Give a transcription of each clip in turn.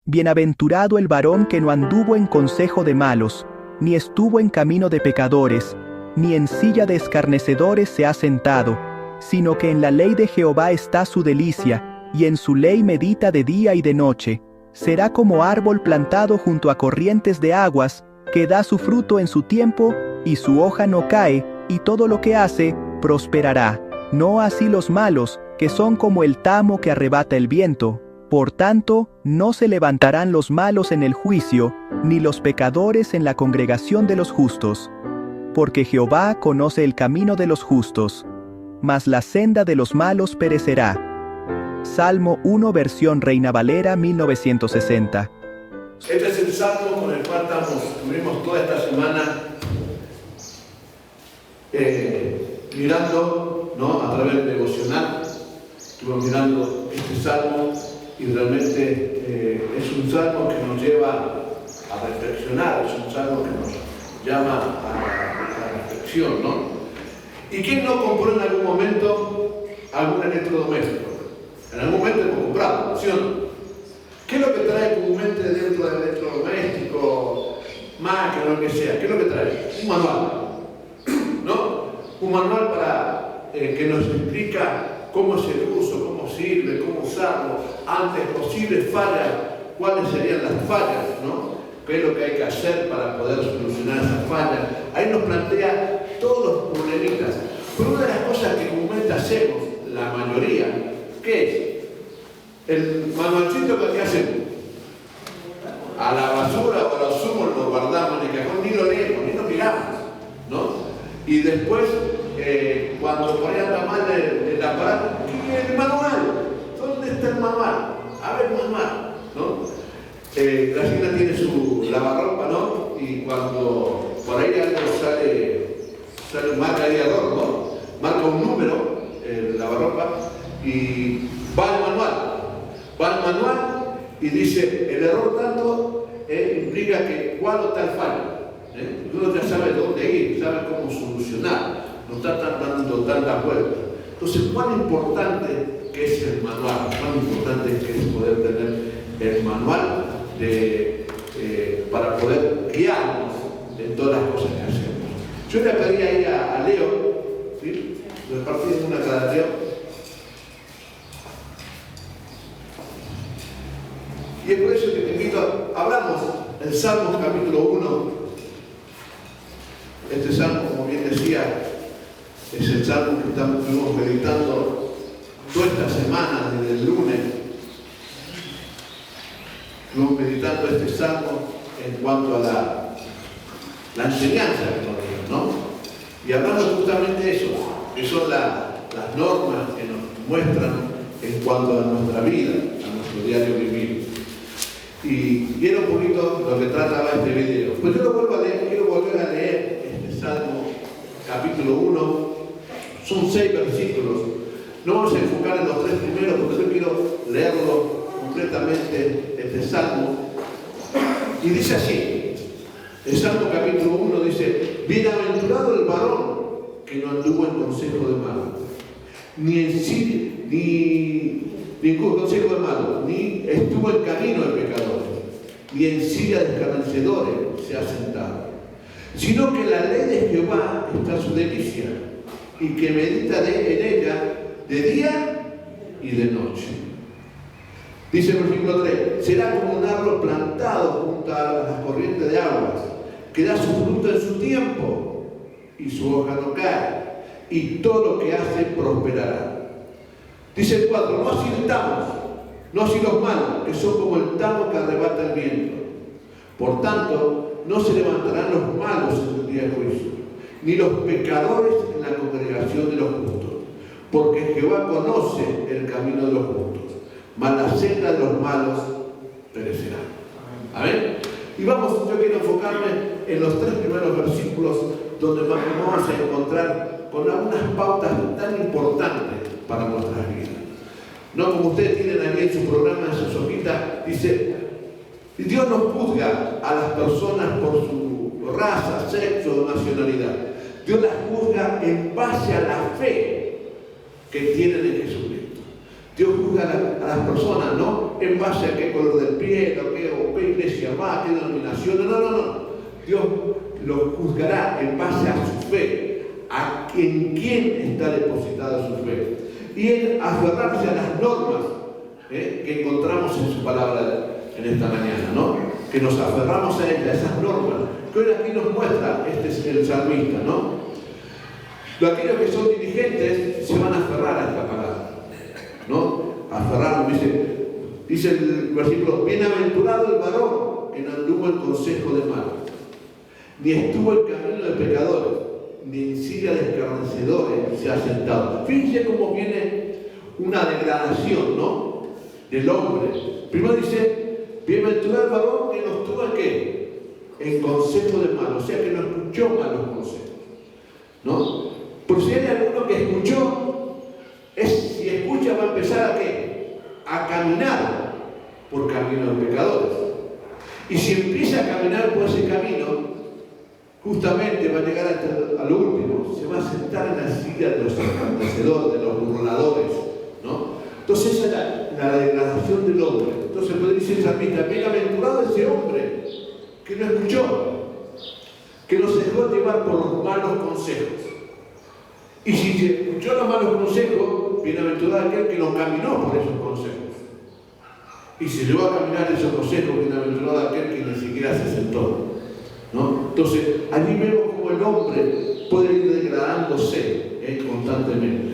Bienaventurado el varón que no anduvo en consejo de malos, ni estuvo en camino de pecadores, ni en silla de escarnecedores se ha sentado, sino que en la ley de Jehová está su delicia, y en su ley medita de día y de noche. Será como árbol plantado junto a corrientes de aguas, que da su fruto en su tiempo, y su hoja no cae, y todo lo que hace, prosperará. No así los malos, que son como el tamo que arrebata el viento. Por tanto, no se levantarán los malos en el juicio, ni los pecadores en la congregación de los justos. Porque Jehová conoce el camino de los justos, mas la senda de los malos perecerá. Salmo 1, versión Reina Valera 1960. Este es el salmo con el cual estuvimos toda esta semana mirando, ¿no? A través del devocional. Estuvimos mirando este salmo y realmente es un salmo que nos lleva a reflexionar, es un salmo que nos llama a la reflexión, ¿no? ¿Y quién no compró en algún momento algún electrodoméstico? En algún momento hemos comprado, ¿sí o no? ¿Qué es lo que trae comúnmente dentro del electrodoméstico, máquina, lo que sea? ¿Qué es lo que trae? Un manual, ¿no? Un manual para que nos explica cómo es el uso, cómo sirve, cómo usarlo, antes posibles fallas, cuáles serían las fallas, ¿no? ¿Qué es lo que hay que hacer para poder solucionar esas fallas? Ahí nos plantea todos los problemitas. Pero una de las cosas que comúnmente hacemos, la mayoría, ¿qué es? El manualcito que hacemos. A la basura o a los humos lo guardamos en el cajón, ni lo leemos, ni lo miramos, ¿no? Y después, cuando por ahí anda mal el aparato, ¿qué el manual? ¿Dónde está el manual? A ver el manual, ¿no? La Gina tiene su lavarropa, ¿no? Y cuando por ahí algo sale marca ahí error, ¿no? Marca un número, el lavarropa, y va al manual y dice, el error tanto implica que cuál o tal falla. Uno ya sabe dónde ir, sabe cómo solucionar, no está dando tantas vueltas. Entonces, cuán importante que es el manual, cuán importante que es poder tener el manual para poder guiarnos en todas las cosas que hacemos. Yo le pedí ahí a Leo, ¿sí? Repartí una cada Leo. Y es por eso que te invito, hablamos el Salmo capítulo 1. Este salmo, como bien decía, es el salmo que estuvimos meditando toda esta semana, desde el lunes. Estuvimos meditando este salmo en cuanto a la enseñanza que nos dio, ¿no? Y hablando justamente de eso, que son las normas que nos muestran en cuanto a nuestra vida, a nuestro diario vivir. Y era un poquito lo que trataba este video. Pues yo lo vuelvo a leer, quiero volver a leer este Salmo, capítulo 1. Son 6 versículos. No vamos a enfocar en los 3 primeros porque yo quiero leerlo completamente, este Salmo. Y dice así, el Salmo capítulo 1 dice, bienaventurado el varón que no anduvo en consejo de malos, ni en consejo de malos, ni estuvo en camino de pecadores, ni en silla de escarnecedores se ha sentado, sino que la ley de Jehová está su delicia, y que medita en ella de día y de noche. Dice el versículo 3, será como un árbol plantado junto a las corrientes de aguas, que da su fruto en su tiempo, y su hoja no cae, y todo lo que hace prosperará. Dice el 4, no así estamos, no así los malos, que son como el tamo que arrebata el viento. Por tanto, no se levantarán los malos en el día de juicio, ni los pecadores en la congregación de los justos, porque Jehová conoce el camino de los justos, mas la senda de los malos perecerá. Amén. Y yo quiero enfocarme en los 3 primeros versículos, donde vamos a encontrar con algunas pautas tan importantes para nuestras vidas. No como ustedes tienen aquí en su programa, en sus hojitas, dice, Dios no juzga a las personas por su raza, sexo o nacionalidad. Dios las juzga en base a la fe que tienen en Jesucristo. Dios juzga a las personas, no en base a qué color del piel, o qué iglesia va, qué denominación. No. Dios los juzgará en base a su fe, en quién está depositada su fe. Y en aferrarse a las normas que encontramos en su palabra en esta mañana, ¿no? Que nos aferramos a ella, a esas normas, que hoy aquí nos muestra el salmista, ¿no? Aquellos que son dirigentes se van a aferrar a esta palabra, ¿no? Aferrarnos, dice el versículo: bienaventurado el varón que no anduvo en consejo de malos, ni estuvo en camino de pecadores, ni en silla de escarnecedores se ha sentado. Fíjense cómo viene una degradación, ¿no? Del hombre. Primero dice: bienaventurado el varón que no estuvo en qué, en consejo de malos, o sea que no escuchó malos consejos, ¿no? Por si hay alguno que escuchó, si escucha va a empezar a qué, a caminar por camino de pecadores. Y si empieza a caminar por ese camino, justamente va a llegar a lo último, se va a sentar en la silla de los escarnecedores, de los burladores, ¿no? Entonces esa es la degradación del hombre. Entonces puede decir el salmista: bienaventurado ese hombre que no escuchó, que no se dejó llevar por los malos consejos. Y si se escuchó los malos consejos, bienaventurado aquel que no caminó por esos consejos. Y se llevó a caminar esos consejos, bienaventurado aquel que ni siquiera se sentó, ¿no? Entonces, allí vemos cómo el hombre puede ir degradándose constantemente.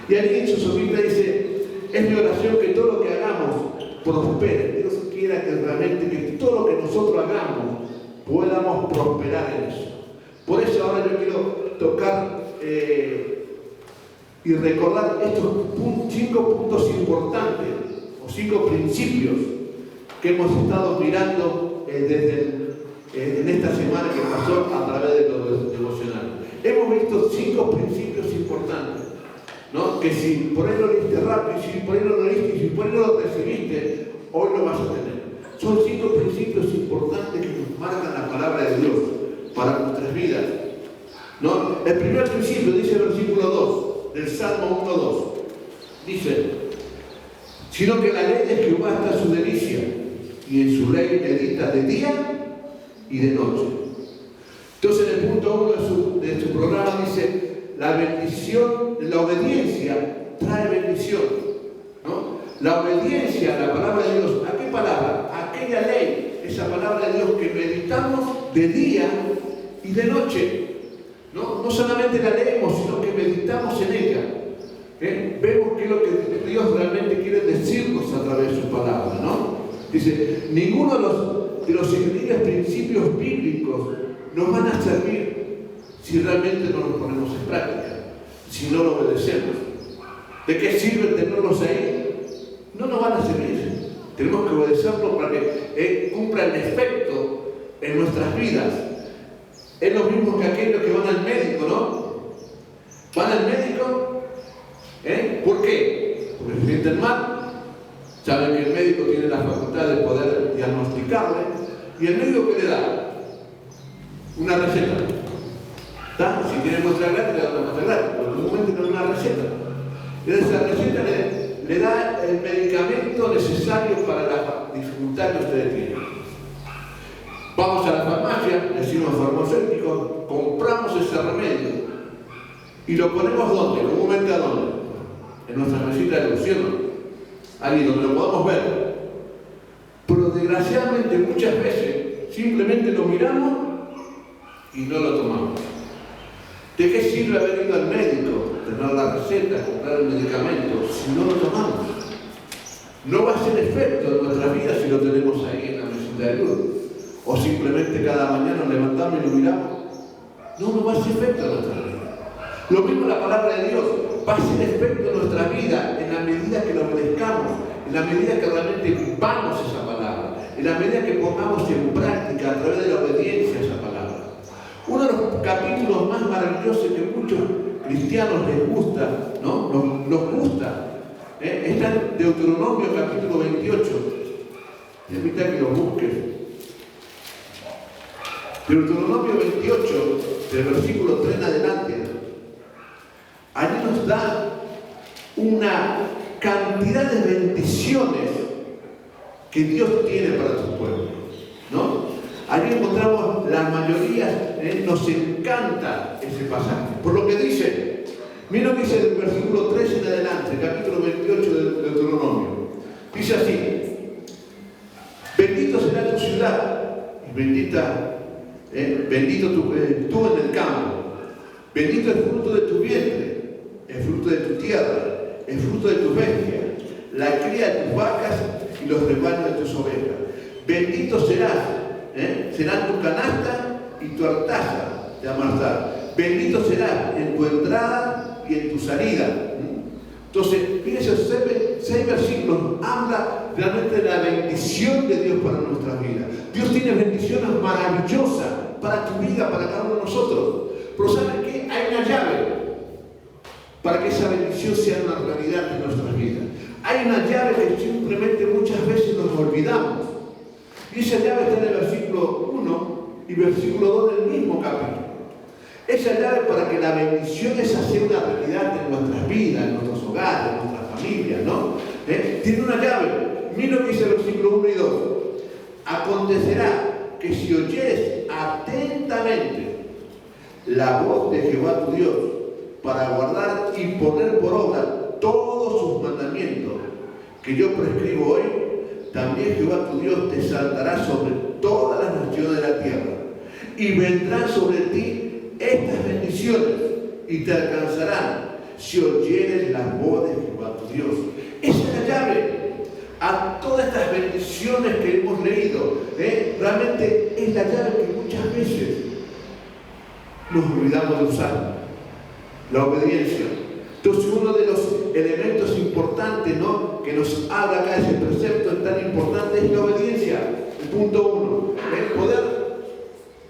Y allí en su salmista dice: es mi oración que todo lo que hagamos prospere. Dios quiera que realmente, que todo lo que nosotros hagamos podamos prosperar en eso. Por eso ahora yo quiero tocar y recordar estos 5 puntos importantes, o 5 principios que hemos estado mirando en esta semana que pasó a través de los devocionales. Hemos visto 5 principios importantes, ¿no? Que si por ahí lo leíste rápido, y si por ahí no lo leíste, y si por ahí no lo recibiste, hoy lo vas a tener. Son 5 principios importantes que nos marcan la palabra de Dios para nuestras vidas, ¿no? El primer principio dice el versículo 2 del Salmo 1:2. Dice: sino que la ley de Jehová está su delicia, y en su ley medita de día y de noche. Entonces en el punto 1 de su programa dice: la bendición, la obediencia trae bendición, ¿no? La obediencia a la palabra de Dios. ¿A qué palabra? A aquella ley, esa palabra de Dios que meditamos de día y de noche. No solamente la leemos, sino que meditamos en ella. Vemos qué es lo que Dios realmente quiere decirnos a través de su palabra, ¿no? Dice: ninguno de los increíbles principios bíblicos nos van a servir si realmente no los ponemos en práctica, si no lo obedecemos. ¿De qué sirve tenerlos ahí? No nos van a servir. Tenemos que obedecerlos para que cumpla el efecto en nuestras vidas. Es lo mismo que aquellos que van al médico, ¿no? Van al médico, ¿por qué? Porque se sienten mal. Saben que el médico tiene la facultad de poder diagnosticarle. ¿Y el médico qué le da? Una receta. ¿Está? Si tiene muestra gratis, le da una muestra gratis. Pero en un momento no es una receta. Y esa receta le da el medicamento necesario para la dificultad que ustedes tienen. Vamos a la farmacia, decimos farmacéutico, compramos ese remedio y lo ponemos ¿dónde? Comúnmente ¿a dónde? En nuestra mesita de luz, ahí donde lo podamos ver. Pero desgraciadamente muchas veces simplemente lo miramos y no lo tomamos. ¿De qué sirve haber ido al médico, tener la receta, comprar el medicamento, si no lo tomamos? No va a hacer efecto en nuestra vida si lo tenemos ahí en la mesita de luz. O simplemente cada mañana nos levantamos y lo miramos. No va a hacer efecto en nuestra vida. Lo mismo la palabra de Dios va a hacer efecto en nuestra vida en la medida que lo obedezcamos, en la medida que realmente vivamos esa palabra, en la medida que pongamos en práctica a través de la obediencia a esa palabra. Uno de los capítulos más maravillosos que muchos cristianos les gusta, ¿no? Nos gusta, está en Deuteronomio capítulo 28. Permita que lo busques. Deuteronomio 28, del versículo 3 en adelante, allí nos da una cantidad de bendiciones que Dios tiene para su pueblo, ¿no? Allí encontramos la mayoría, nos encanta ese pasaje, por lo que dice, mira lo que dice el versículo 3 en adelante, capítulo 28 del Deuteronomio. Dice así: bendito será tu ciudad, y bendito tú en el campo, bendito el fruto de tu vientre, el fruto de tu tierra, el fruto de tus bestias, la cría de tus vacas y los rebaños de tus ovejas. Bendito serás, será tu canasta y tu artaza de amasar. Bendito serás en tu entrada y en tu salida. Entonces, fíjense, 6 versículos habla realmente de la bendición de Dios para nuestras vidas. Dios tiene bendiciones maravillosas para tu vida, para cada uno de nosotros. Pero ¿saben qué? Hay una llave para que esa bendición sea una realidad en nuestras vidas. Hay una llave que simplemente muchas veces nos olvidamos. Y esa llave está en el versículo 1 y versículo 2 del mismo capítulo. Esa llave para que la bendición esa sea una realidad en nuestras vidas, en nuestros hogares, en nuestras familias, ¿no? Tiene una llave. Mira lo que dice el versículo 1 y 2. Acontecerá que si oyes atentamente la voz de Jehová tu Dios para guardar y poner por obra todos sus mandamientos que yo prescribo hoy, también Jehová tu Dios te saltará sobre todas las naciones de la tierra y vendrán sobre ti estas bendiciones y te alcanzarán si oyeres la voz de Jehová tu Dios. Esa es la llave a todas estas bendiciones que hemos leído. Realmente es la llave que muchas veces nos olvidamos de usar. La obediencia. Entonces, uno de los elementos importantes, ¿no?, que nos habla acá ese precepto tan importante es la obediencia. El punto 1. El poder.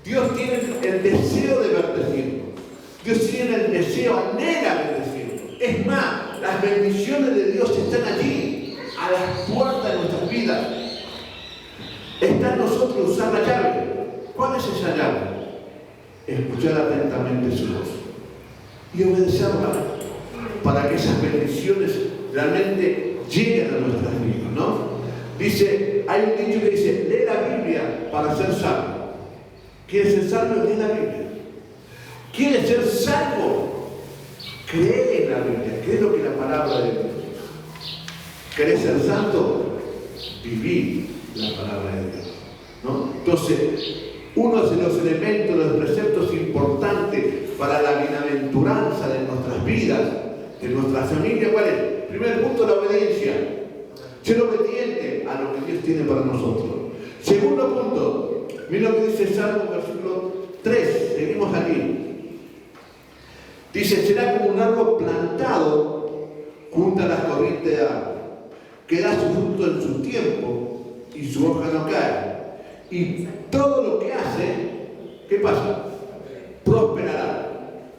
Dios tiene el deseo de bendecirnos. Dios tiene el deseo, anhela bendecirnos. Es más, las bendiciones de Dios están allí, a las puertas de nuestras vidas. Está en nosotros usar la llave. ¿Cuál es esa llave? Escuchar atentamente su voz y obedecerla para que esas bendiciones realmente lleguen a nuestras vidas, ¿no? Dice, hay un dicho que dice, lee la Biblia para ser salvo. ¿Quieres ser salvo? Lee la Biblia. ¿Quieres ser salvo? Cree en la Biblia, cree lo que la palabra de Dios dice. ¿Querés ser santo? Viví la palabra de Dios, ¿no? Entonces, uno de los elementos, los preceptos importantes para la bienaventuranza de nuestras vidas, de nuestra familia, ¿cuál es? Primer punto, la obediencia. Ser obediente a lo que Dios tiene para nosotros. Segundo punto, mira lo que dice Salmo, versículo 3, seguimos allí. Dice, será como un árbol plantado junto a las corrientes de agua, que da su fruto en su tiempo y su hoja no cae. Y todo lo que hace, ¿qué pasa? Prosperará,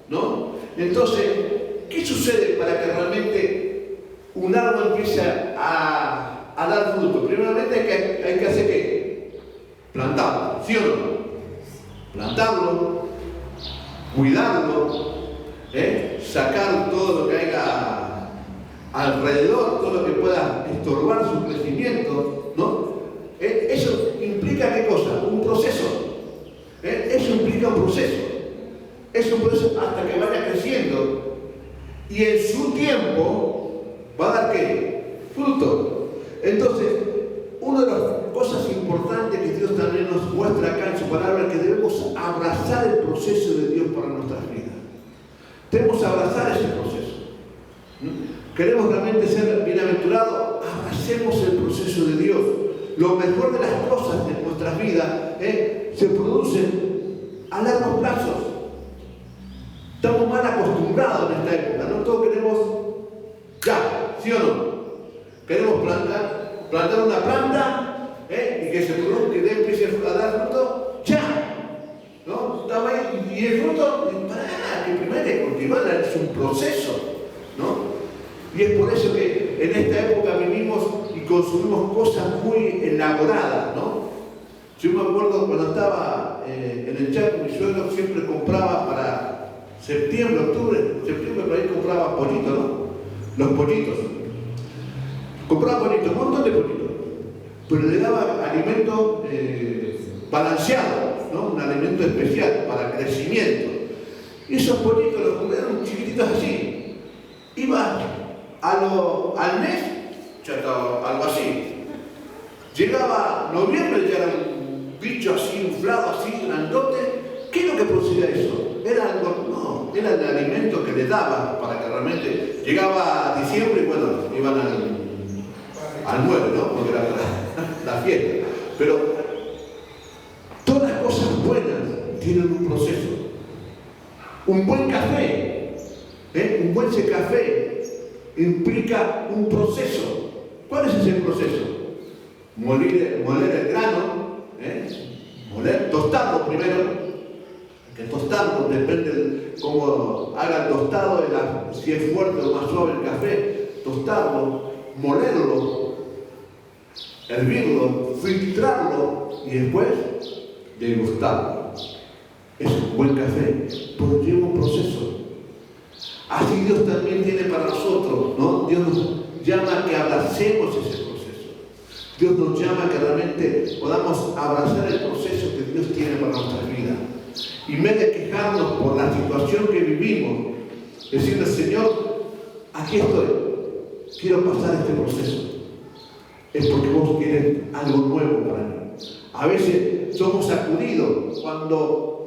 ¿no? Entonces, ¿qué sucede para que realmente un árbol empiece a dar fruto? Primeramente hay que hacer ¿qué? Plantarlo, ¿sí o no? Plantarlo, cuidarlo, sacar todo lo que haya alrededor, todo lo que pueda estorbar su crecimiento, ¿no? Eso implica ¿qué cosa? Un proceso. Eso implica un proceso. Es un proceso hasta que vaya creciendo y en su tiempo va a dar ¿qué? Fruto. Entonces, una de las cosas importantes que Dios también nos muestra acá en su palabra es que debemos abrazar el proceso de Dios para nuestras vidas. Debemos abrazar ese proceso. ¿Queremos realmente ser bienaventurados? Abracemos el proceso de Dios. Lo mejor de las cosas de nuestras vidas se producen a largos plazos. Estamos mal acostumbrados en esta época, ¿no? Todos queremos ya, ¿sí o no? Queremos plantar una planta y que se produzca, que empiece a dar fruto ya, ¿no? Estamos ahí, y el fruto, que primero hay que cultivar, es un proceso, ¿no? Y es por eso que en esta época vivimos y consumimos cosas muy elaboradas, ¿no? Yo me acuerdo cuando estaba en el Chaco, mi suegro siempre compraba para septiembre, octubre, por ahí compraba pollitos, ¿no? Los pollitos. Compraba pollitos, un montón de pollitos. Pero le daba alimento balanceado, ¿no? Un alimento especial para crecimiento. Y esos pollitos los comieron chiquititos así. Iba al mes, ya estaba algo así. Llegaba noviembre, ya era un bicho así inflado, así grandote. ¿Qué es lo que producía eso? Era algo, no, era el alimento que le daba para que realmente llegaba a diciembre y bueno, iban al muelle, ¿no? Porque era la fiesta. Pero todas las cosas buenas tienen un proceso. Un buen café, un buen café implica un proceso. ¿Cuál es ese proceso? Moler el grano, tostarlo primero. Que tostarlo depende de cómo haga el tostado, si es fuerte o más suave el café. Tostarlo, molerlo, hervirlo, filtrarlo y después degustarlo. Es un buen café, pero lleva un proceso. Así Dios también tiene para nosotros, ¿no? Dios nos llama a que abracemos ese proceso. Dios nos llama a que realmente podamos abrazar el proceso que Dios tiene para nuestras vidas. Y en vez de quejarnos por la situación que vivimos, decirle, Señor, aquí estoy, quiero pasar este proceso. Es porque vos quieres algo nuevo para mí. A veces somos sacudidos cuando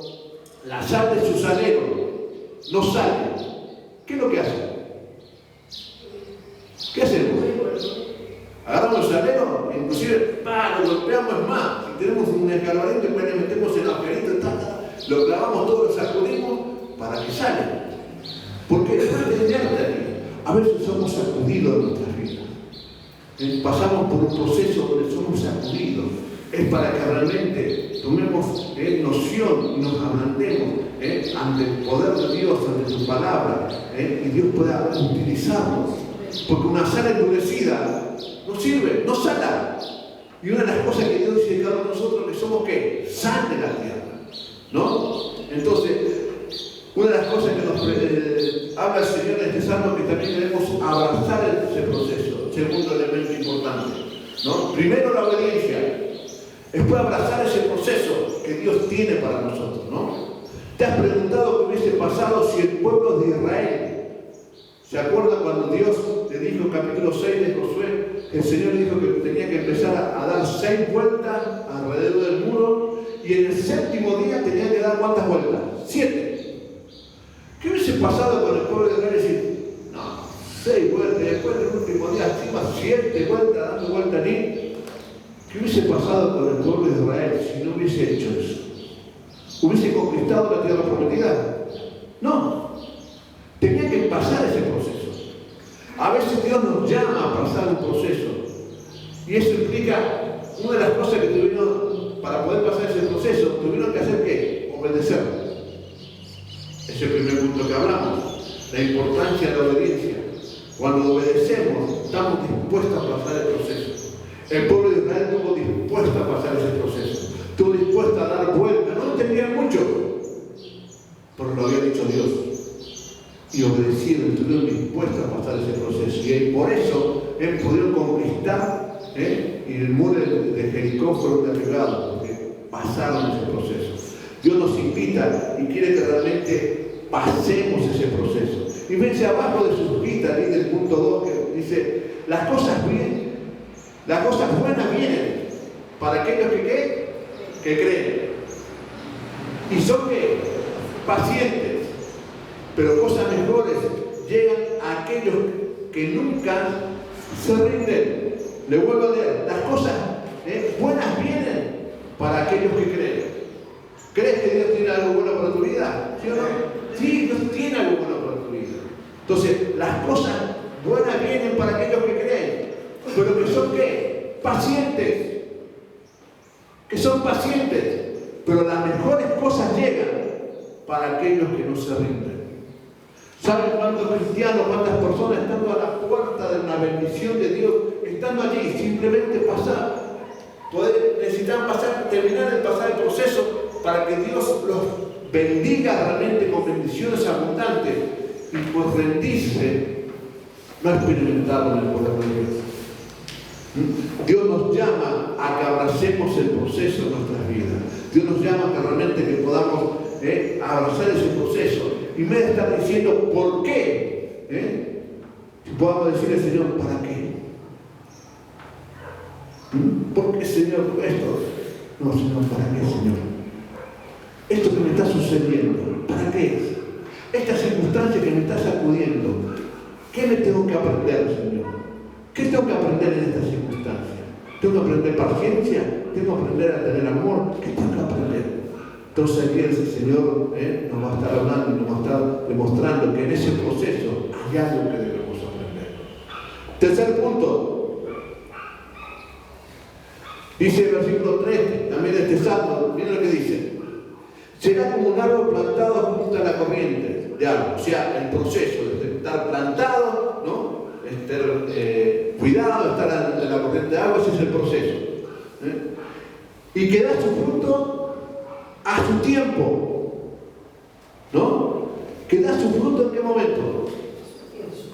la sal de su salero no sale. ¿Qué es lo que hace? ¿Qué hacemos? Agarramos el salero, inclusive lo golpeamos más. Si tenemos un escarbadiente, pues le metemos en el agujerito, lo clavamos todo, lo sacudimos para que salga. Porque a veces somos sacudidos de nuestras vidas. Pasamos por un proceso donde somos sacudidos. Es para que realmente tomemos noción y nos ablandemos ante el poder de Dios, ante su palabra, y Dios pueda utilizarnos. Porque una sal endurecida no sirve, no sana. Y una de las cosas que Dios dice a cada uno de nosotros que somos ¿qué? Sal de la tierra, ¿no? Entonces, una de las cosas que nos habla el Señor en este salmo que también debemos abrazar ese proceso. Segundo elemento importante, ¿no? Primero la obediencia. Después abrazar ese proceso que Dios tiene para nosotros, ¿no? ¿Te has preguntado qué hubiese pasado si el pueblo de Israel, se acuerda cuando Dios le dijo en capítulo 6 de Josué, el Señor dijo que tenía que empezar a dar 6 vueltas alrededor del muro y en el séptimo día tenía que dar ¿cuántas vueltas? 7. ¿Qué hubiese pasado con el pueblo de Israel? Decir, no, 6 vueltas y después del último día encima 7 vueltas, dando vueltas ni. ¿Qué hubiese pasado con el pueblo de Israel si no hubiese hecho eso? ¿Hubiese conquistado la tierra prometida? No. Tenía que pasar ese proceso. A veces Dios nos llama a pasar un proceso. Y eso implica, una de las cosas que tuvieron, para poder pasar ese proceso, tuvieron que hacer ¿qué? Obedecer. Ese es el primer punto que hablamos. La importancia de la obediencia. Cuando obedecemos, estamos dispuestos a pasar el proceso. El pueblo de Israel estuvo dispuesto a pasar ese proceso. Estuvo dispuesto a dar vuelta. No entendían mucho, pero lo había dicho Dios. Y obedecieron, estuvieron dispuestos a pasar ese proceso. Y por eso pudieron conquistar y el muro de Jericó fueron derribados, porque pasaron ese proceso. Dios nos invita y quiere que realmente pasemos ese proceso. Y vence abajo de sus vistas, ahí del punto 2, que dice, las cosas bien. Las cosas buenas vienen para aquellos que creen. Y son ¿qué? Pacientes. Pero cosas mejores llegan a aquellos que nunca se rinden. Le vuelvo a leer. Las cosas buenas vienen para aquellos que creen. ¿Crees que Dios tiene algo bueno para tu vida? ¿Sí o no? Sí, Dios tiene algo bueno para tu vida. Entonces, las cosas buenas vienen para aquellos que creen. Pero que son ¿qué? Pacientes. Que son pacientes. Pero las mejores cosas llegan para aquellos que no se rinden. ¿Saben cuántos cristianos, cuántas personas estando a la puerta de una bendición de Dios, estando allí, simplemente pasar, necesitan pasar, terminar de pasar el proceso para que Dios los bendiga realmente con bendiciones abundantes y por rendirse, no experimentaron el poder de Dios. Dios nos llama a que abracemos el proceso de nuestras vidas. Dios nos llama a que realmente que podamos abrazar ese proceso. Y me de estar diciendo ¿por qué? Si podamos decirle al Señor, ¿para qué? ¿Por qué, Señor, esto? No, Señor, ¿para qué, Señor? Esto que me está sucediendo, ¿para qué es? Esta circunstancia que me está sacudiendo, ¿qué me tengo que aprender, Señor? ¿Qué tengo que aprender en esta circunstancia? ¿Tengo que aprender paciencia? ¿Tengo que aprender a tener amor? ¿Qué tengo que aprender? Entonces aquí el Señor nos va a estar hablando y nos va a estar demostrando que en ese proceso hay algo que debemos aprender. Tercer punto. Dice el versículo 3, también de este salmo, miren lo que dice. Será como un árbol plantado junto a la corriente de agua. O sea, el proceso de estar plantado, ¿no? Estar cuidado, estar en la corriente de agua, ese es el proceso. Y que da su fruto a su tiempo. ¿No? Que da su fruto en qué momento?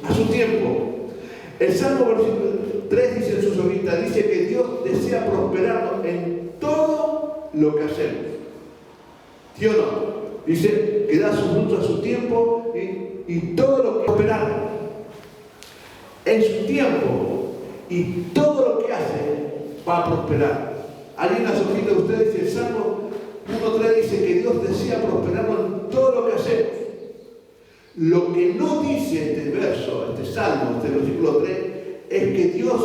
A su tiempo. El Salmo versículo 3 dice en su solita, dice que Dios desea prosperarnos en todo lo que hacemos. ¿Sí o no? Dice que da su fruto a su tiempo y todo lo que prosperamos en su tiempo y todo lo que hace va a prosperar. Allí en la solita de ustedes dice el Salmo 1.3 dice que Dios desea prosperarnos en todo lo que hacemos. Lo que no dice este verso, este salmo, este versículo 3, es que Dios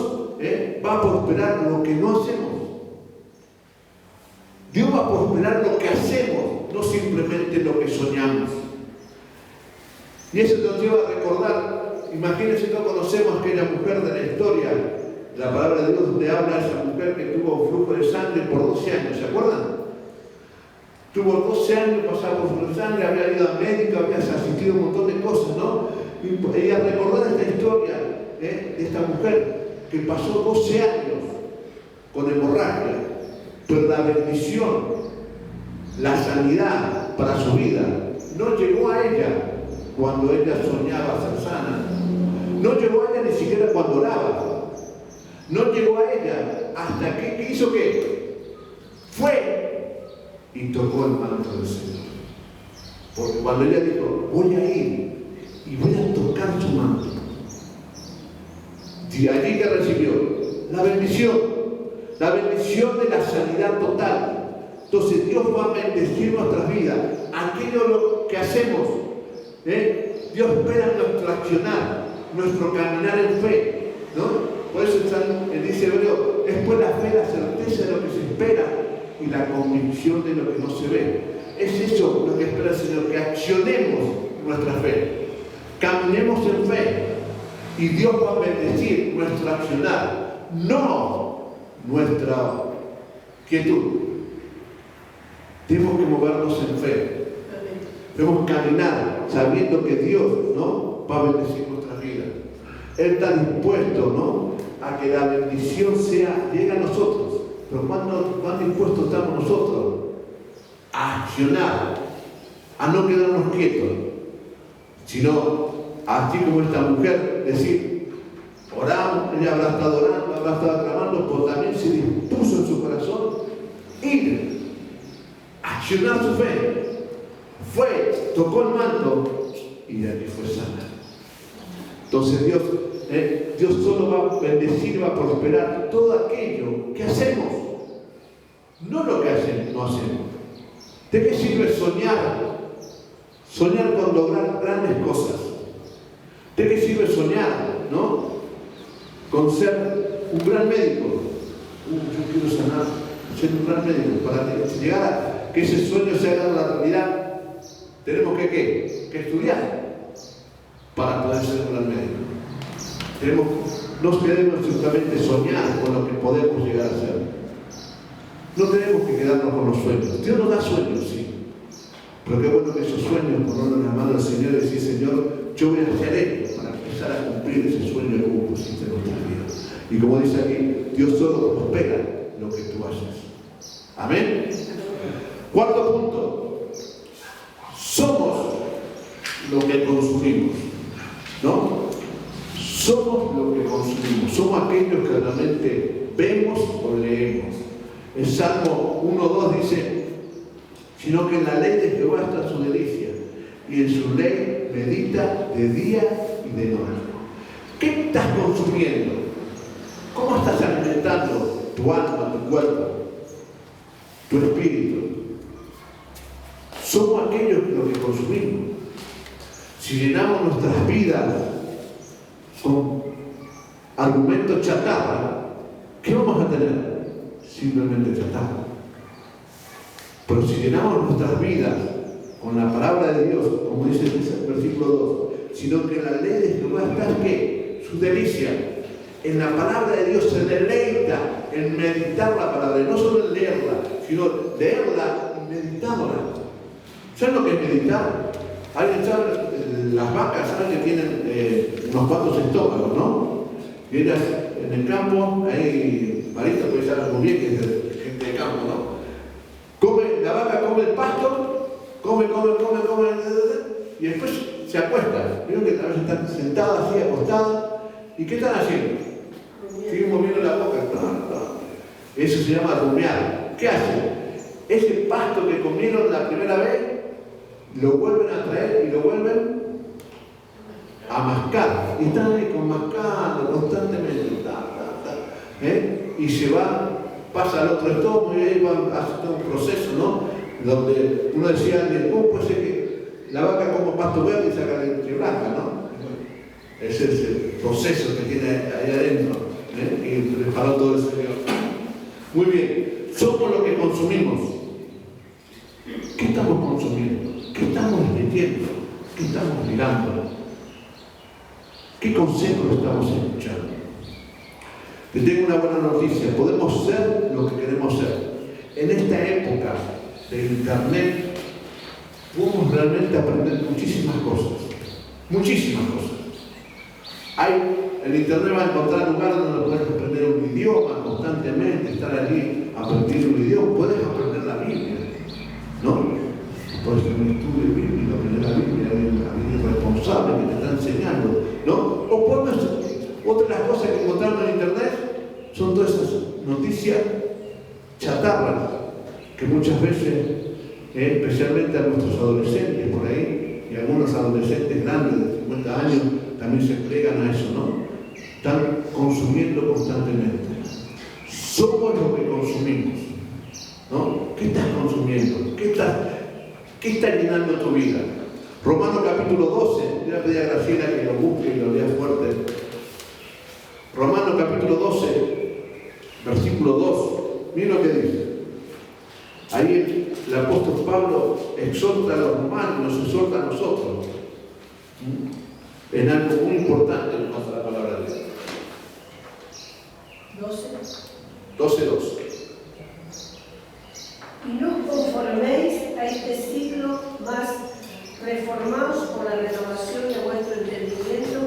va a prosperar lo que no hacemos. Dios va a prosperar lo que hacemos, no simplemente lo que soñamos. Y eso nos lleva a recordar, imagínense, no conocemos aquella mujer de la historia, la palabra de Dios donde habla de esa mujer que tuvo flujo de sangre por 12 años, ¿se acuerdan? Tuvo 12 años, pasaba por flujo de sangre, había ido a médico, había asistido a un montón de cosas, ¿no? Y a recordar esta historia de esta mujer que pasó 12 años con hemorragia, pero la bendición, la sanidad para su vida no llegó a ella cuando ella soñaba ser sana, no llegó a ella ni siquiera cuando oraba, no llegó a ella hasta que hizo ¿qué? Fue y tocó el manto del Señor. Porque cuando ella dijo, voy a ir y voy a tocar su manto, de allí que recibió la bendición de la sanidad total. Entonces Dios va a bendecir nuestras vidas, aquello que hacemos. Dios espera nuestro accionar, nuestro caminar en fe, ¿no? Por eso dice Hebreo, es pues la fe, la certeza de lo que se espera y la convicción de lo que no se ve. Es eso lo que espera el Señor, que accionemos nuestra fe, caminemos en fe y Dios va a bendecir nuestro accionar, no nuestra quietud. Tenemos que movernos en fe, debemos caminar sabiendo que Dios, ¿no?, va a bendecir nuestras vidas. Él está dispuesto, ¿no?, a que la bendición llegue a nosotros. Pero ¿cuán dispuestos estamos nosotros a accionar, a no quedarnos quietos, sino, así como esta mujer, decir, oramos, ella habrá estado orando, habrá estado clamando, pero también se dispuso en su corazón ir, accionar su fe, fue, tocó el manto y de aquí fue sana. Entonces Dios solo va a bendecir, va a prosperar todo aquello que hacemos, no lo que no hacemos. ¿De qué sirve soñar? Soñar con lograr grandes cosas. ¿De qué sirve soñar, no?, con ser un gran médico? Yo quiero sanar, ser un gran médico. Para llegar a que ese sueño se haga la realidad, tenemos que estudiar para poder ser un gran médico. No queremos simplemente soñar con lo que podemos llegar a ser. No tenemos que quedarnos con los sueños. Dios nos da sueños, sí. Pero qué bueno que esos sueños, ponernos en la mano al Señor y decir, Señor, yo voy a hacer esto para empezar a cumplir ese sueño que vos pusiste en nuestras vidas. Y como dice aquí, Dios solo prospera lo que tú haces. Amén. Cuarto punto, somos lo que consumimos, ¿no? Somos lo que consumimos, somos aquellos que realmente vemos o leemos. El Salmo 1:2 dice, sino que en la ley de Jehová está su delicia, y en su ley medita de día y de noche. ¿Qué estás consumiendo? ¿Cómo estás alimentando tu alma, tu cuerpo, tu espíritu? Somos aquellos que consumimos. Si llenamos nuestras vidas con argumentos chatarra, ¿qué vamos a tener? Simplemente chatarra. Pero si llenamos nuestras vidas con la palabra de Dios, como dice el versículo 2, sino que en la ley de Jehová está ¿qué? Su delicia. En la palabra de Dios se deleita en meditar la palabra, y no solo en leerla, sino leerla y meditarla. ¿Saben lo que es meditar? Alguien sabe, las vacas saben que tienen unos cuantos estómagos, ¿no? Y ellas en el campo, ahí Marita puede saber muy bien que es gente de campo, ¿no? La vaca come el pasto, come, y después se acuesta. Vieron que a veces están sentadas así, acostadas. ¿Y qué están haciendo? Siguen moviendo la boca. Eso se llama rumiar. ¿Qué hacen? Ese pasto que comieron la primera vez, lo vuelven a traer y lo vuelven a mascar. Y están ahí mascando constantemente. Y se va, pasa al otro estómago y ahí va haciendo un proceso, ¿no? Donde uno decía, ¿cómo puede ser que la vaca coma pasto verde y saca leche blanca, ¿no? Ese es el proceso que tiene ahí adentro, y preparó todo el Señor. Muy bien, somos lo que consumimos. ¿Qué estamos consumiendo? ¿Qué estamos metiendo? ¿Qué estamos mirando? ¿Qué consejos estamos escuchando? Te tengo una buena noticia, podemos ser lo que queremos ser. En esta época de internet podemos realmente aprender muchísimas cosas. Muchísimas cosas. En internet vas a encontrar lugares donde puedes aprender un idioma constantemente, estar allí aprendiendo un idioma. Puedes aprender la Biblia, ¿no? Puedes hacer un estudio bíblico, aprender la Biblia, alguien responsable que te está enseñando, ¿no? O podemos, otra de las cosas que encontramos en internet son todas esas noticias chatarras que muchas veces, especialmente a nuestros adolescentes por ahí, y algunos adolescentes grandes de 50 años también se plegan a eso, ¿no? Están consumiendo constantemente. Somos lo que consumimos, ¿no? ¿Qué estás consumiendo? ¿Qué está llenando tu vida? Romanos capítulo 12, yo le pedí a Graciela que lo busque y lo lea fuerte. Romanos capítulo 12, versículo 2, miren lo que dice. Ahí el apóstol Pablo exhorta a los romanos, nos exhorta a nosotros en algo muy importante en cuanto a la palabra de Dios. 12:2. Y no os conforméis a este siglo, mas reformaos por la renovación de vuestro entendimiento,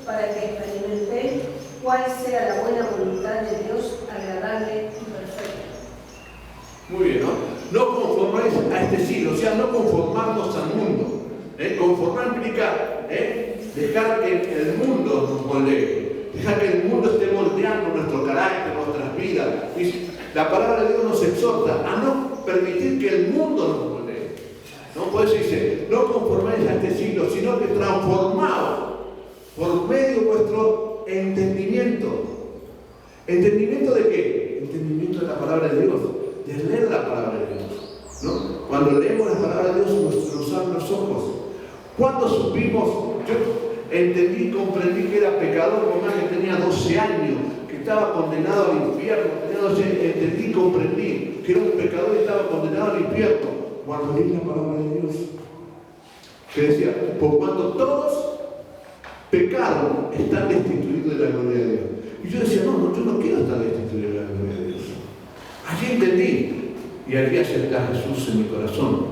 para que experimentéis cuál sea la buena voluntad de Dios, agradable y perfecta. Muy bien, ¿no? No conformáis a este siglo, o sea, no conformarnos al mundo. Conformar implica dejar que el mundo nos moldee, dejar que el mundo esté moldeando nuestro carácter, nuestras vidas. Y la palabra de Dios nos exhorta a no permitir que el mundo nos moldee. ¿No? Por eso dice, no conformáis a este siglo, sino que transformaos por medio de vuestro entendimiento. ¿Entendimiento de qué? Entendimiento de la palabra de Dios, de leer la palabra de Dios, ¿no? Cuando leemos la palabra de Dios nos abren los ojos. Cuando supimos, yo entendí y comprendí que era pecador, mamá, que tenía 12 años, que estaba condenado al infierno, entendí y comprendí que era un pecador y estaba condenado al infierno. Cuando leí la palabra de Dios, que decía, por cuanto todos pecaron, están destituidos de la gloria de Dios. Y yo decía, no, yo no quiero estar destituido de la gloria de Dios. Allí entendí, y allí acepté a Jesús en mi corazón,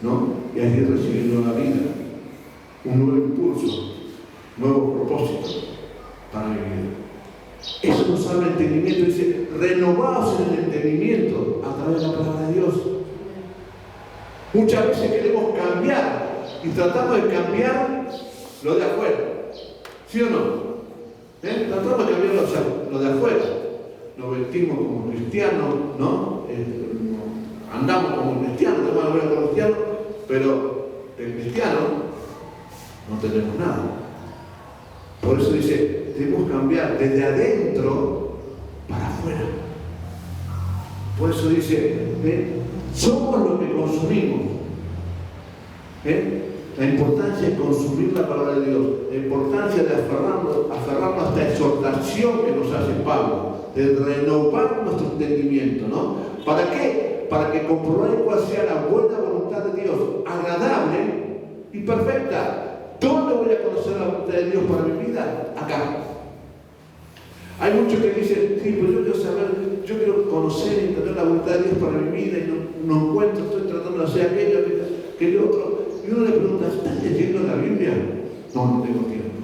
¿no? Y allí recibí nueva vida, un nuevo impulso, nuevos propósitos para mi vida. Eso nos habla de entendimiento, dice, renovaos en el entendimiento a través de la palabra de Dios. Muchas veces queremos cambiar y tratamos de cambiar lo de afuera. ¿Sí o no? Tratamos de cambiar lo de afuera. Nos vestimos como cristianos, ¿no? Andamos como cristianos, tenemos la vida como cristianos, pero el cristiano no tenemos nada. Por eso dice, debemos cambiar desde adentro para afuera. Por eso dice, somos lo que consumimos. La importancia de consumir la palabra de Dios, la importancia de aferrarnos a esta exhortación que nos hace Pablo, de renovar nuestro entendimiento, ¿no? ¿Para qué? Para que comprobéis cuál sea la buena voluntad de Dios, agradable y perfecta. ¿Dónde voy a conocer la voluntad de Dios para mi vida? Acá. Hay muchos que dicen, sí, pues yo quiero saber, yo quiero conocer y entender la voluntad de Dios para mi vida y no encuentro, estoy tratando de hacer aquello, aquello otro. Y uno le pregunta, ¿estás leyendo la Biblia? No tengo tiempo.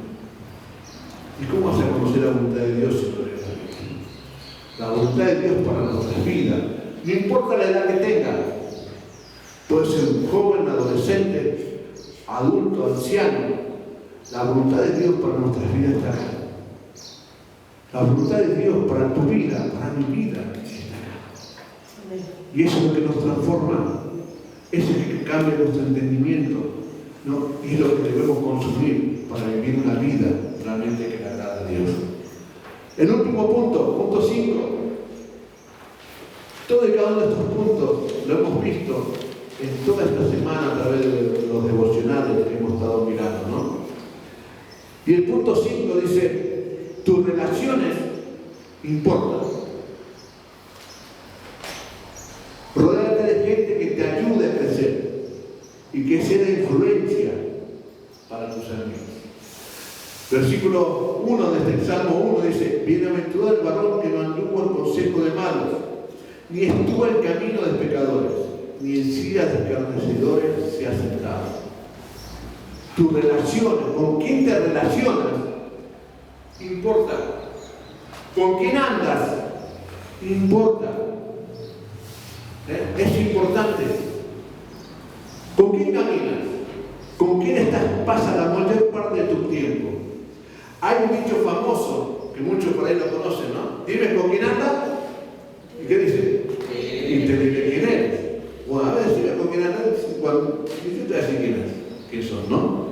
¿Y cómo vas a conocer la voluntad de Dios si no lees la Biblia? La voluntad de Dios para nuestras vidas, no importa la edad que tenga, puede ser un joven, adolescente, adulto, anciano, la voluntad de Dios para nuestras vidas está acá. La voluntad de Dios para tu vida, para mi vida, está acá. Y eso es lo que nos transforma. Eso es lo que cambia nuestro entendimiento, ¿no? Y es lo que debemos consumir para vivir una vida realmente que le agrada a Dios. El último punto, punto 5. Todo y cada uno de estos puntos lo hemos visto en toda esta semana a través de los devocionales que hemos estado mirando, ¿no? Y el punto 5 dice, tus relaciones importan. Rodéate de gente que te ayude a crecer y que sea de influencia para tus amigos. Versículo 1 de este Salmo 1 dice, bienaventurado el varón que no anduvo en consejo de malos, ni estuvo en camino de pecadores, ni en silla de escarnecedores se ha sentado. Tus relaciones, con quién te relacionas, importa. ¿Con quién andas? Importa. Es importante. ¿Con quién caminas? ¿Con quién pasas la mayor parte de tu tiempo? Hay un dicho famoso que muchos por ahí lo conocen, ¿no? Dime con quién andas y ¿qué dice? Y te diré quién eres. Bueno, a ver si ves con quién andas, cuando yo te voy a decir quién son, ¿no?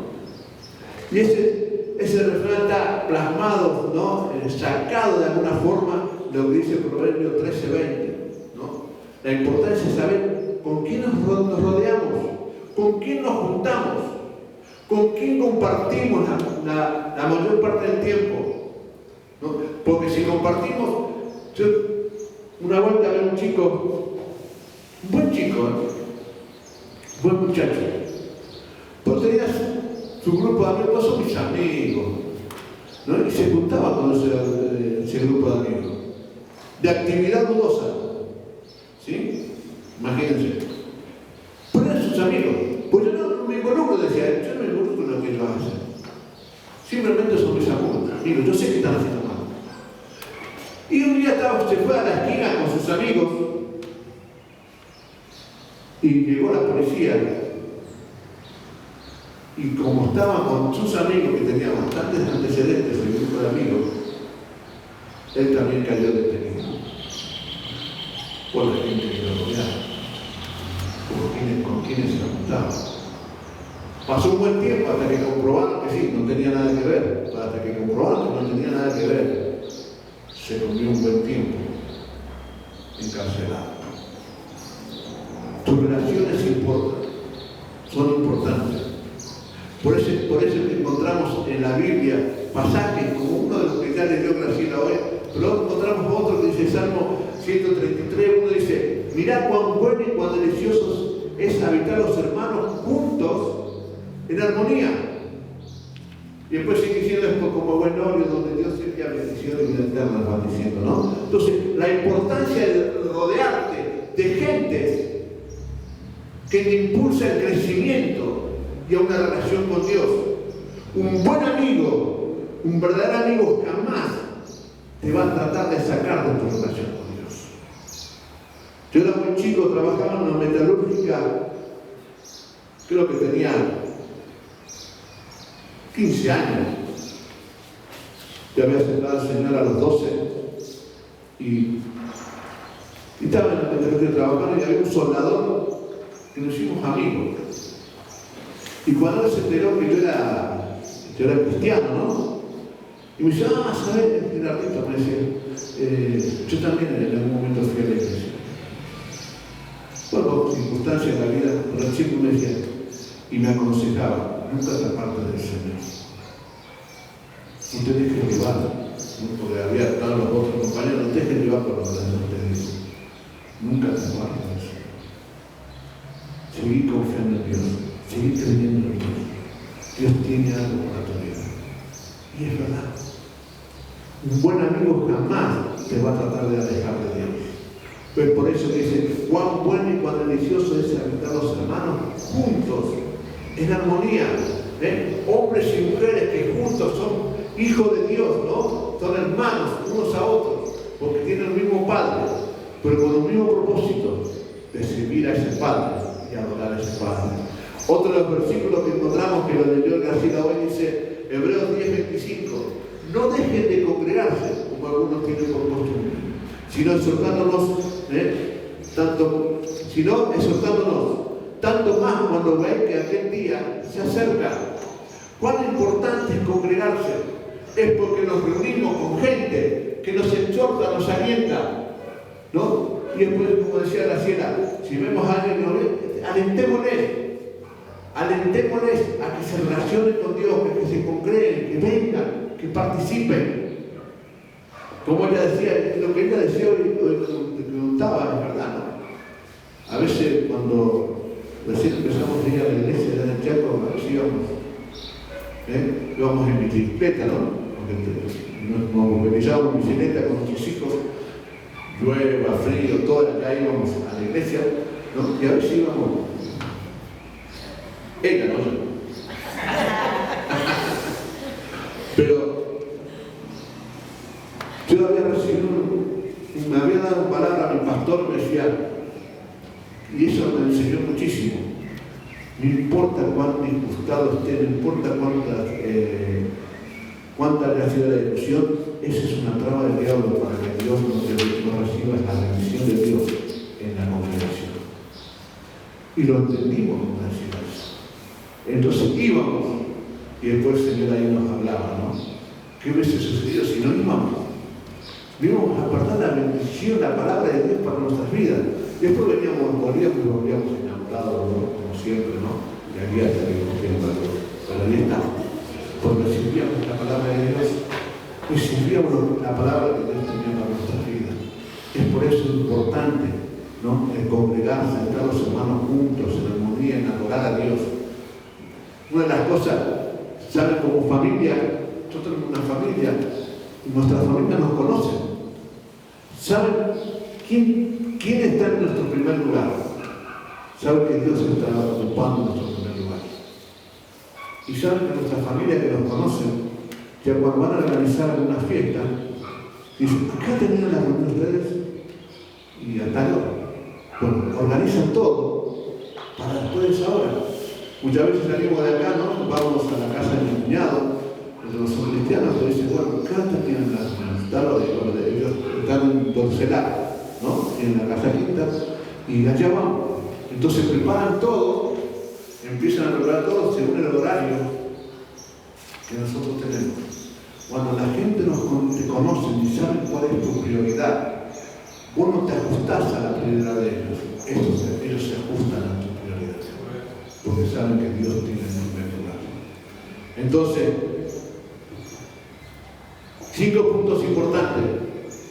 Y ese refrán está plasmado, ¿no? Sacado de alguna forma de lo que dice Proverbio 13:20, ¿no? La importancia es saber con quién nos rodeamos, con quién nos juntamos, con quién compartimos la mayor parte del tiempo, ¿no? Porque si compartimos, yo una vuelta vi a un chico, un buen chico, buen muchacho, pues tenía su grupo de amigos, son mis amigos, ¿no? Y se juntaba con ese grupo de amigos, de actividad dudosa, ¿sí? Imagínense. Pero eran sus amigos. Pues yo no me involucro, decía, yo no me involucro en lo que ellos hacen. Simplemente son mis amigos, yo sé que están haciendo mal. Y un día se fue a la esquina con sus amigos y llegó la policía. Y como estaba con sus amigos, que tenían bastantes antecedentes en el grupo de amigos, él también cayó detenido por la gente que lo rodeaba, con quienes se juntaba. Pasó un buen tiempo hasta que comprobaron que sí, no tenía nada que ver. Hasta que comprobaron que no tenía nada que ver, se comió un buen tiempo encarcelado. Tus relaciones importan, son importantes. Por eso encontramos en la Biblia pasajes como uno de los que ya le dio Graciela hoy, pero luego encontramos otro que dice Salmo 133, uno dice, mirad cuán bueno y cuán delicioso es habitar los hermanos juntos en armonía. Y después sigue diciendo esto como buen novio, donde Dios envía bendición y vida eterna, van diciendo, ¿no? Entonces, la importancia de rodearte de gente que te impulsa el crecimiento y a una relación con Dios. Un buen amigo, un verdadero amigo jamás te va a tratar de sacar de tu relación con Dios. Yo era muy chico, trabajaba en una metalúrgica creo que tenía 15 años. Yo había aceptado al Señor a los 12 y estaba en la metodología trabajando y había un soldador que nos hicimos amigos. Y cuando él se enteró que yo era cristiano, ¿no? Y me dice, ¿sabes, Gerardito? Me decía, yo también en algún momento fui a la iglesia. Bueno, por circunstancias de la vida, pero el chico me decía, y me aconsejaba, nunca te apartes del Señor. No te dejes llevar, ¿no? Porque había todos los otros compañeros, no te dejes llevar por lo que Dios te dice. Nunca te apartes del Señor. Seguí confiando en Dios, seguí creyendo en Dios. Dios tiene algo para tu vida. Y es verdad. Un buen amigo jamás te va a tratar de alejar de Dios. Pues por eso dice, cuán bueno y cuán delicioso es habitar los hermanos juntos, en armonía. Hombres y mujeres que juntos son hijos de Dios, ¿no? Son hermanos unos a otros, porque tienen el mismo Padre, pero con el mismo propósito de servir a ese Padre y adorar a ese Padre. Otro de los versículos que encontramos, que lo leyó García hoy, dice, Hebreos 10:25, no dejen de congregarse, como algunos tienen por costumbre, sino exhortándonos, tanto más cuando veis que aquel día se acerca. ¿Cuán importante es congregarse? Es porque nos reunimos con gente que nos exhorta, nos alienta, ¿no? Y después, como decía Graciela, si vemos a alguien que nos ve, alentémosles a que se relacionen con Dios, que se congreguen, que vengan, que participen. Como ella decía, lo que ella decía hoy, te preguntaba, es verdad, ¿no? A veces cuando recién empezamos a ir a la iglesia de el Chaco, a ver si íbamos en bicicleta, ¿no? Porque nos movilizábamos en bicicleta con nuestros hijos, llueva, frío, todo, acá íbamos a la iglesia, ¿no? Y a veces íbamos, ella, no yo. Pero yo había recibido, me había dado palabra, mi pastor me decía, y eso me enseñó muchísimo. No importa cuán disgustado esté, no importa cuánta haya sido la discusión, esa es una traba del diablo para que Dios no reciba la bendición de Dios en la congregación. Y lo entendimos como decía eso. Entonces íbamos, y después el Señor ahí nos hablaba, ¿no? ¿Qué hubiese sucedido si no íbamos? No íbamos a guardar la bendición, la palabra de Dios para nuestras vidas. Después volvíamos enamorados, ¿no? Como siempre, ¿no? Y aquí hasta que cogíamos pero ahí está. Porque recibíamos la palabra de Dios, recibíamos la palabra que Dios tenía para nuestras vidas. Es por eso importante, ¿no? El congregarse, estar los hermanos juntos, en armonía, en adorar a Dios. Una de las cosas, ¿saben? Como familia, nosotros tenemos una familia, y nuestra familia nos conoce. ¿Saben quién está en nuestro primer lugar? Saben que Dios está ocupando nuestro primer lugar. Y saben que nuestra familia que nos conocen, que cuando van a organizar alguna fiesta, dicen, ¿acá tenían la reunión de ustedes? Y a tal hora. Bueno, organizan todo para después de esa hora. Muchas veces salimos de acá, ¿no? Vamos a la casa de mi cuñado, los son cristianos, pero dicen, bueno, ¿acá tenían la reunión? Ellos están en Dorcelar, ¿no? En la casa quinta, y allá vamos. Entonces preparan todo, empiezan a preparar todo según el horario que nosotros tenemos. Cuando la gente te conoce y sabe cuál es tu prioridad, vos no te ajustás a la prioridad de ellos, ellos se ajustan a tu prioridad, porque saben que Dios tiene el primer lugar. Entonces, 5 puntos importantes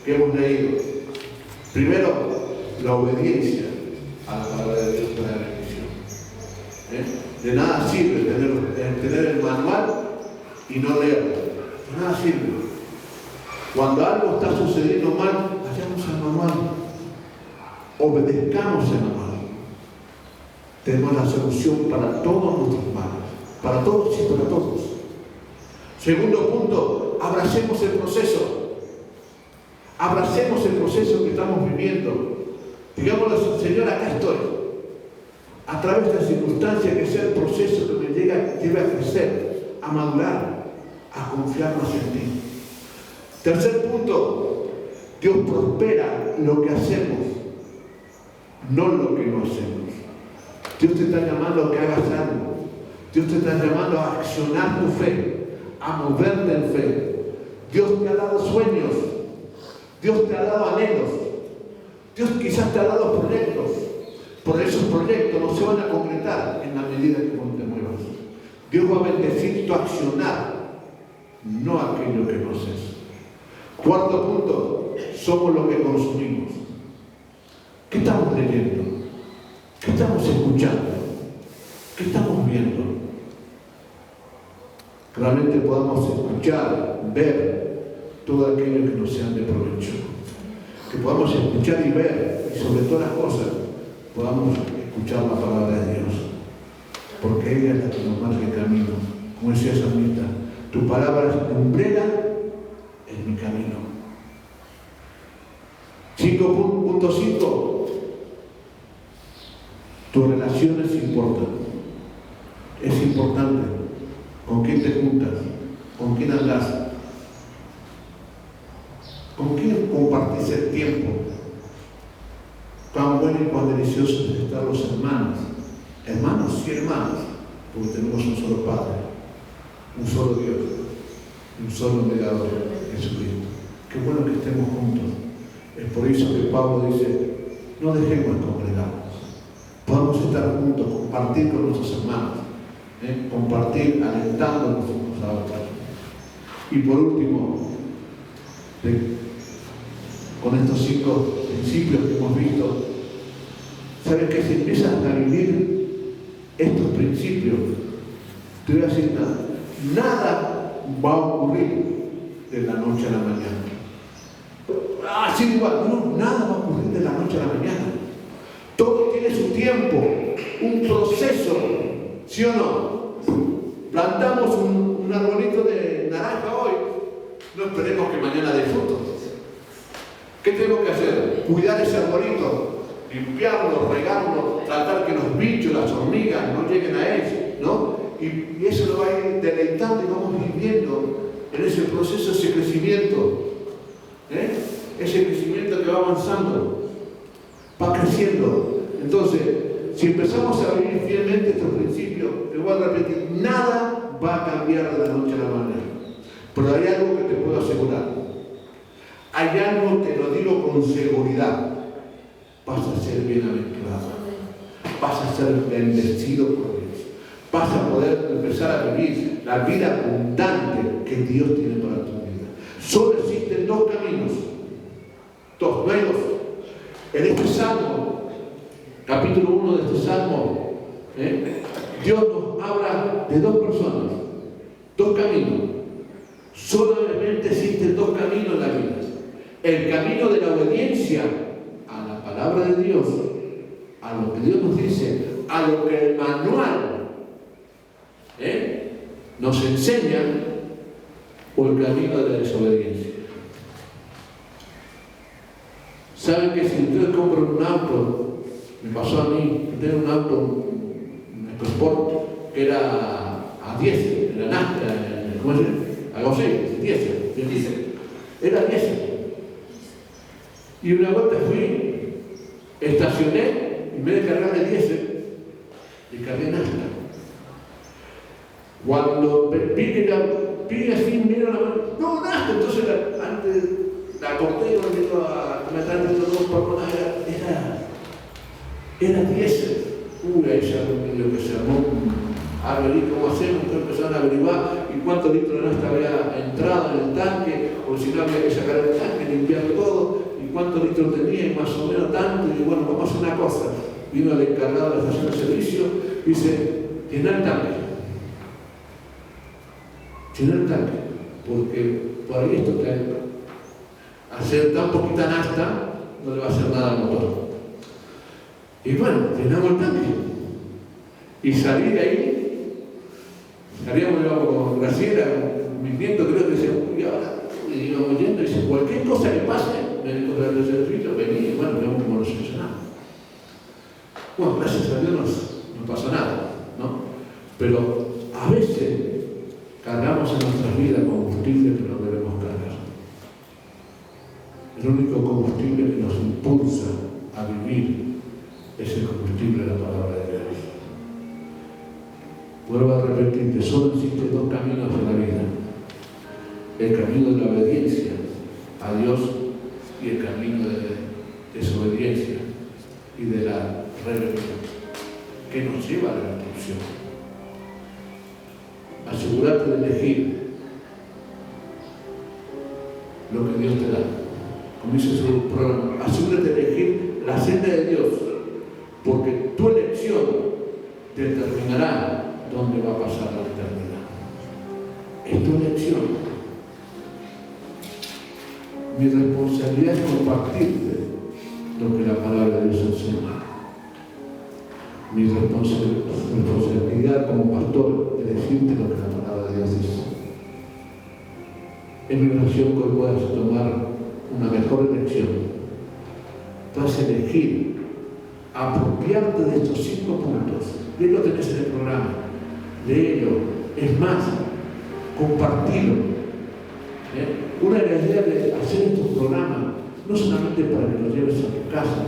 que hemos leído. Primero, la obediencia a la palabra de Dios para la bendición. De nada sirve tener el manual y no leerlo. De nada sirve. Cuando algo está sucediendo mal, vayamos al manual. Obedezcamos el manual. Tenemos la solución para todos nuestros males. Para todos y para todos. Segundo punto, abracemos el proceso. Abracemos el proceso que estamos viviendo. Digámosle, Señor, acá estoy. a través de esta circunstancia, que sea el proceso que me lleve a crecer, a madurar, a confiar más en ti. Tercer punto, Dios prospera lo que hacemos, no lo que no hacemos. Dios te está llamando a que hagas algo. Dios te está llamando a accionar tu fe, a moverte en fe. Dios te ha dado sueños. Dios te ha dado anhelos. Dios quizás te ha dado proyectos. Por esos proyectos no se van a concretar en la medida que vos te muevas. Dios va a bendecir tu accionar, no aquello que no haces. Cuarto punto, somos lo que consumimos. ¿Qué estamos leyendo? ¿Qué estamos escuchando? ¿Qué estamos viendo? Realmente podamos escuchar, ver todo aquello que nos sean de provecho. Que podamos escuchar y ver, y sobre todas las cosas, podamos escuchar la palabra de Dios. Porque ella es la que nos marca el camino. Como decía Samita, tu palabra es lumbrera en mi camino. 5.5. Tus relaciones importan. Es importante con quién te juntas, con quién andas, con quién compartís el tiempo. Cuán bueno y cuán delicioso es estar los hermanos, hermanos y hermanas, porque tenemos un solo Padre, un solo Dios, un solo mediador, Jesucristo. Qué bueno que estemos juntos. Es por eso que Pablo dice, no dejemos de congregarnos. Podamos estar juntos, compartir con nuestros hermanos, compartir alentándonos unos a otros. Y por último, con estos 5 principios que hemos visto, ¿sabes qué? Si empiezas a vivir estos principios, te voy a decir nada va a ocurrir de la noche a la mañana. Así igual, no, nada va a ocurrir de la noche a la mañana. Todo tiene su tiempo, un proceso, ¿sí o no? Plantamos un arbolito de naranja hoy, no esperemos que mañana dé frutos. ¿Qué tenemos que hacer? Cuidar ese arbolito, limpiarlo, regarlo, tratar que los bichos, las hormigas no lleguen a él, ¿no? Y eso lo va a ir deleitando y vamos viviendo en ese proceso, ese crecimiento. Ese crecimiento que va avanzando, va creciendo. Entonces, si empezamos a vivir fielmente estos principios, te voy a repetir, nada va a cambiar de la noche a la mañana. Pero hay algo que te puedo asegurar. Hay algo, te lo digo con seguridad. Vas a ser bienaventurado. Vas a ser bendecido por Dios. Vas a poder empezar a vivir la vida abundante que Dios tiene para tu vida. Solo existen 2 caminos. 2, no hay 2. En este Salmo, capítulo 1 de este Salmo, Dios nos habla de 2 personas, 2 caminos. Solamente existen 2 caminos en la vida. El camino de la obediencia a la palabra de Dios, a lo que Dios nos dice, a lo que el manual nos enseña, o el camino de la desobediencia. ¿Saben que si ustedes compran un auto, me pasó a mí, tener un auto, un EcoSport, que era a 10, era nafta, ¿cómo es? Algo así, 10, era 10. Y una vuelta fui, estacioné, y en vez de cargar de 10, le cargué nafta. Cuando vi así, miro la mano, no, nafta, entonces antes la corté y me meto a meter dentro de 2 por era 10. Ahí se armó medio que se armó. A ver cómo hacemos, entonces empezaron a averiguar y cuántos litros de nafta había entrado en el tanque, o si no había que sacar el tanque, limpiarlo todo, y cuántos litros tenía, y más o menos tanto, y bueno, vamos a hacer una cosa. Vino el encargado de la estación de servicio y dice, llenar el tanque. Llenar el tanque, porque por ahí esto te hacer tan poquita nafta no le va a hacer nada al motor. Y bueno, llenamos el tanque. Y salí de ahí, salíamos con Graciela, mis nietos creo que decían, y ahora, y íbamos yendo, y dice, cualquier cosa que pase, me dijo el servicio, vení, y bueno, veamos cómo nos solucionamos. Bueno, gracias a Dios Pero a veces cargamos en nuestras vidas combustible que no debemos cargar. El único combustible que nos impulsa a vivir es el combustible de la palabra de Dios. Vuelvo a repetir que solo existen dos caminos de la vida: el camino de la obediencia a Dios y el camino de desobediencia y de la rebelión, que nos lleva a la destrucción. Asegúrate de elegir lo que Dios te da. Como dice su programa, asegúrate de elegir la senda de Dios, porque tu elección determinará dónde va a pasar la eternidad. Es tu elección. Mi responsabilidad es compartirte lo que la palabra de Dios enseña. Mi responsabilidad como pastor es decirte lo que la palabra de Dios dice. Es mi oración que hoy puedas tomar una mejor elección. Puedas elegir apropiarte de estos 5 puntos. Léelo, tenés en el programa. Léelo. Es más, compartilo. Una de las ideas de hacer estos programas, no solamente para que los lleves a tu casa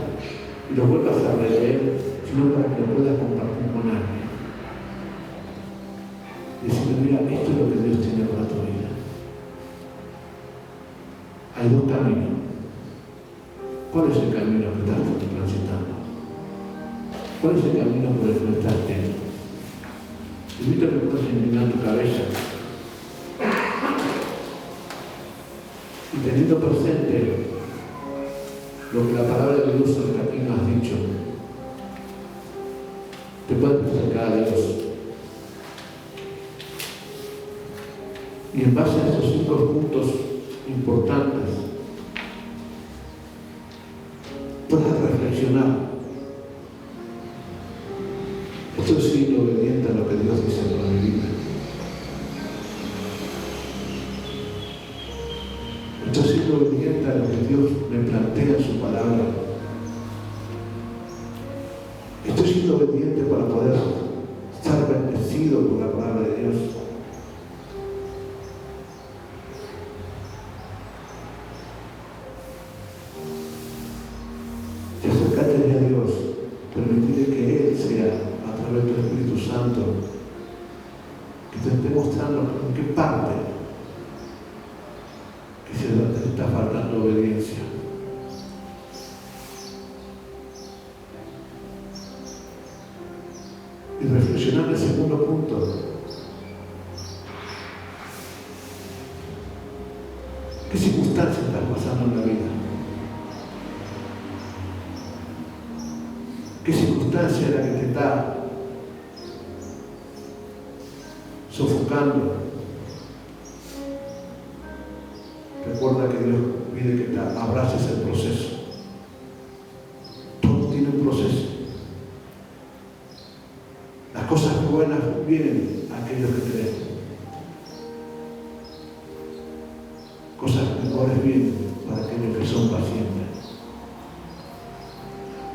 y los vuelvas a releer, sino para que lo puedas compartir con alguien. Decirle, mira, esto es lo que Dios tiene para tu vida. Hay 2 caminos. ¿Cuál es el camino que estás transitando? ¿Cuál es el camino por el que no estás yendo? Te invito a que puedas inclinar tu cabeza y teniendo presente lo que la palabra de Dios aquí nos ha dicho, te puedes acercar a Dios. Y en base a esos 5 puntos importantes, puedes reflexionar. Estoy siendo obediente a lo que Dios dice para mi vida. Estoy siendo obediente a lo que Dios me plantea en su palabra. Estoy siendo obediente para poder estar bendecido por la palabra de Dios. Y acércate a Dios, permitirle que Él sea, a través del Espíritu Santo, que te esté mostrando en qué parte que se te está faltando obediencia. Y reflexionar en el segundo punto. ¿Qué circunstancias estás pasando en la vida? ¿Qué circunstancia es la que te está sofocando? Recuerda que Dios pide que te abraces el proceso. Todo tiene un proceso. Las cosas buenas vienen a aquellos que creen. Cosas mejores vienen para aquellos que son pacientes.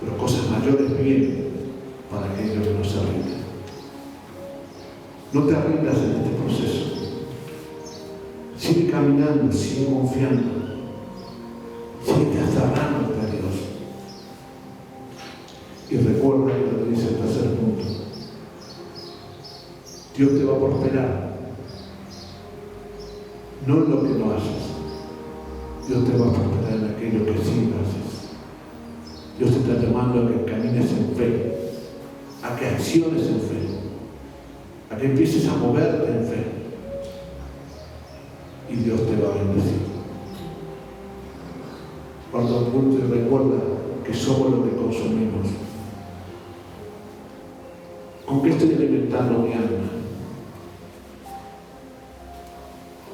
Pero cosas mayores vienen para aquellos que no se rinden. No te rindas en este proceso. Sigue caminando, sigue confiando. Sigue aferrándote a Dios. Y recuerda lo que dice el tercer punto. Dios te va a prosperar. No en lo que no haces. Dios te va a prosperar en aquello que sí haces. Dios te está llamando a que camines en fe, a que acciones en fe, a que empieces a moverte en fe. Y Dios te va a bendecir. Cuando apunte y recuerda que somos lo que consumimos. ¿Con qué estoy alimentando mi alma?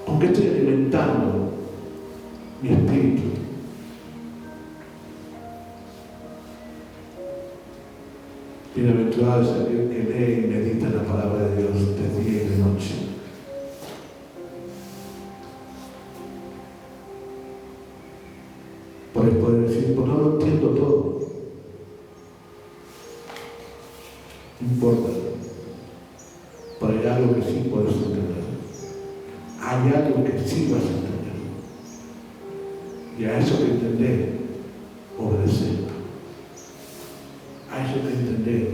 ¿Con qué estoy alimentando mi espíritu? Bienaventurado es aquel que lee y medita en la palabra de Dios de día y de noche. Por poder decir, pues no lo entiendo todo. No importa. Para algo que sí puedes entender. Hay algo que sí vas a entender. Y a eso que entender, obedecer. A eso que entender,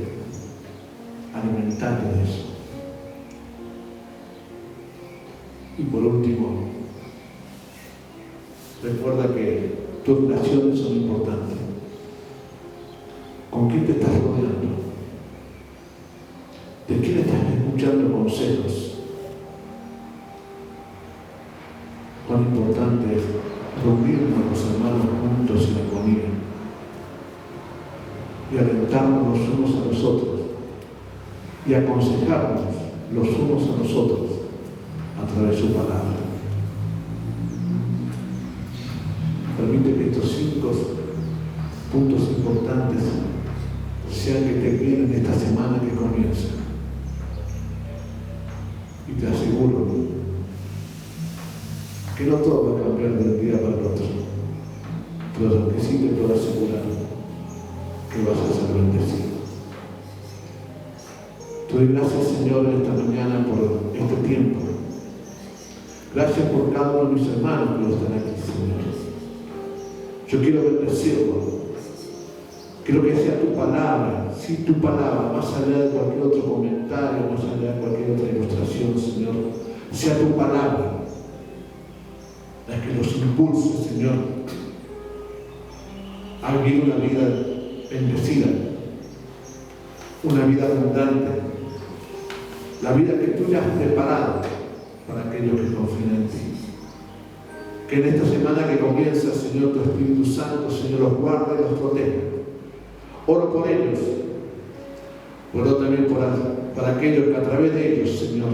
alimentarte de eso. Y por último, recuerda que tus relaciones son importantes. ¿Con quién te estás rodeando? ¿De quién estás escuchando consejos? Cuán importante es reunirnos los hermanos juntos en armonía y alentarnos los unos a los otros y aconsejarnos los unos a los otros a través de su palabra. Permite que estos 5 puntos importantes sean que te guíen en esta semana que comienza. Y te aseguro que no todo va a cambiar de un día para el otro, pero lo que sí te puedo asegurar que vas a ser bendecido. Te doy gracias, Señor, en esta mañana por este tiempo. Gracias por cada uno de mis hermanos que están aquí, Señor. Yo quiero bendecirlo. Quiero que sea tu palabra, sí, tu palabra, más allá de cualquier otro comentario, más allá de cualquier otra ilustración, Señor, sea tu palabra la que los impulse, Señor, a vivir una vida bendecida, una vida abundante, la vida que tú ya has preparado para aquellos que confían en ti. Que en esta semana que comienza, Señor, tu Espíritu Santo, Señor, los guarde y los proteja. Oro por ellos, oro también para aquellos que a través de ellos, Señor,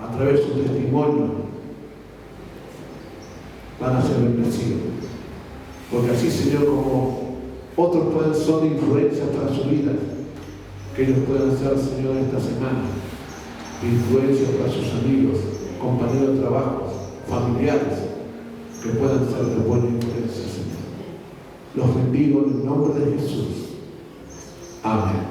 a través de su testimonio, van a ser bendecidos. Porque así, Señor, como otros pueden ser influencias para su vida, que ellos puedan ser, Señor, esta semana, influencias para sus amigos, compañeros de trabajo, familiares, que puedan ser de buena influencia, Señor. Los bendigo en el nombre de Jesús. Amén.